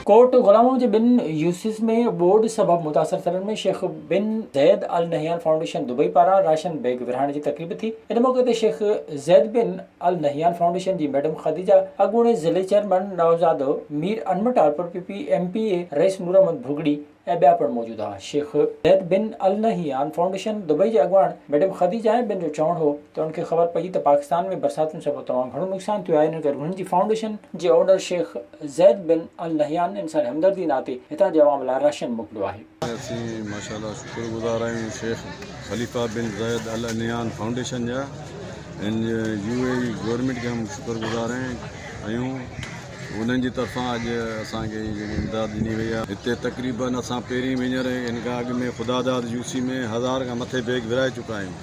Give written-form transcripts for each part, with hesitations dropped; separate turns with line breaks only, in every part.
Court गुलामों जे बिन यूसिस में board सबब मुतासर थियण में Sheikh bin Zayed Al Nahyan foundation Dubai पारां राशन बैग विरहाइण जी तक़रीब थी। इन मौक़े ते Sheikh Zayed bin Al Nahyan foundation जी मैडम ख़दीजा, अॻूणे ज़िले चेयरमैन नौज़ाद मीर अनमट आलपुर पीपी MPA रईस नूर अहमद भुगड़ी ऐं ॿिया पिणु मौजूद हुआ। Sheikh Zayed bin Al Nahyan foundation Dubai जे अॻुवाण मैडम ख़दीजा ऐं ॿिनि जो चवणु हो त उनखे ख़बर पई त पाकिस्तान में बरसातुनि सबबि तमामु घणो नुक़सानु थियो आहे। इन करे हुननि जी फाउंडेशन जे owner Sheikh Zayed bin Al Nahyan इंसान हमदर्दी नाते हितां जे अवाम लाइ राशन मोकिलियो आहे।
असीं माशाअल्लाह शुक्रगुज़ार आहियूं शेख ख़लीफ़ा बिन ज़ैद अल नहयान फाउंडेशन जा ऐं UAE गवर्नमेंट खे हम शुक्रगुज़ार आहियूं। उन्हनि जी तरफ़ां अॼु असांखे जेकी इमदाद ॾिनी वई आहे। हिते तक़रीबन असां पहिरीं हींअर हिन खां अॻु में ख़ुदादाद UC में 1000 खां मथे बैग विराए चुका आहियूं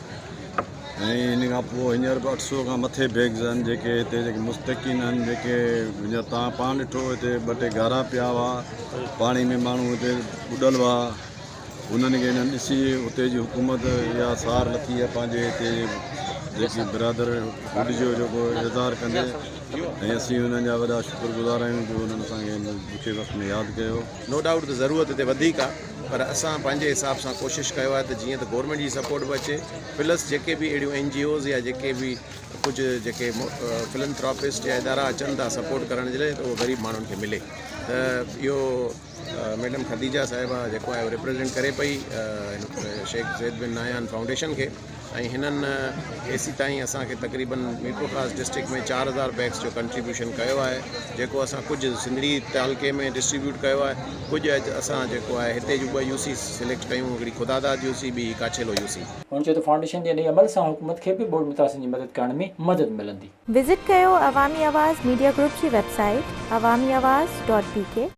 ऐं इन खां पोइ हींअर 800 खां मथे बैग्स आहिनि जेके हिते जेके मुस्तक़ीन आहिनि, जेके हींअर तव्हां पाण ॾिठो हिते 2 टे गारा पिया हुआ पाणी में, माण्हू हिते ॿुॾल हुआ। उन्हनि खे हिननि ॾिसी हुते जी हुकूमत इहा सार लथी आहे पंहिंजे हिते जेकी बिरादर गुड जो जेको इज़हार कंदे ऐं असीं हुननि जा वॾा शुक्रगुज़ार आहियूं जो हुननि असांखे ॾुखे वक़्त में यादि कयो।
नो डाउट त ज़रूरत हिते वधीक आहे, पर असां पंहिंजे हिसाब सां कोशिशि कयो आहे त जीअं त गवर्नमेंट जी सपोर्ट बि अचे, प्लस जेके बि अहिड़ियूं NGOs या जेके बि कुझु जेके फिलंथ्रोपिस्ट या इदारा अचनि था सपोर्ट करण जे लाइ, त उहो ग़रीब माण्हुनि खे मिले। त इहो मैडम ख़दीजा साहिबा जेको आहे रिप्रेज़ेंट करे पई शेख ज़ैद बिन नहयान फाउंडेशन खे, ऐं हिननि एसी ताईं असांखे तक़रीबन मीरपुर ख़ास डिस्ट्रिक्ट में 4000 बैग्स जो कंट्रीब्यूशन कयो आहे, जेको असां कुझु सिंधड़ी तालुके में डिस्ट्रीब्यूट कयो आहे, कुझु असां जेको आहे हिते जूं 2 UC सिलेक्ट कयूं, हिकिड़ी ख़ुदादाद UC, ॿी काछेलो UC।
हुन चयो त फाउंडेशन जे इन अमल सां हुकूमत खे बि बोर्ड मुतासिन जी मदद करण में मदद मिलंदी।
विज़िट कयो अवामी आवाज़ मीडिया ग्रुप जी वेबसाइट awamiawaz.pk।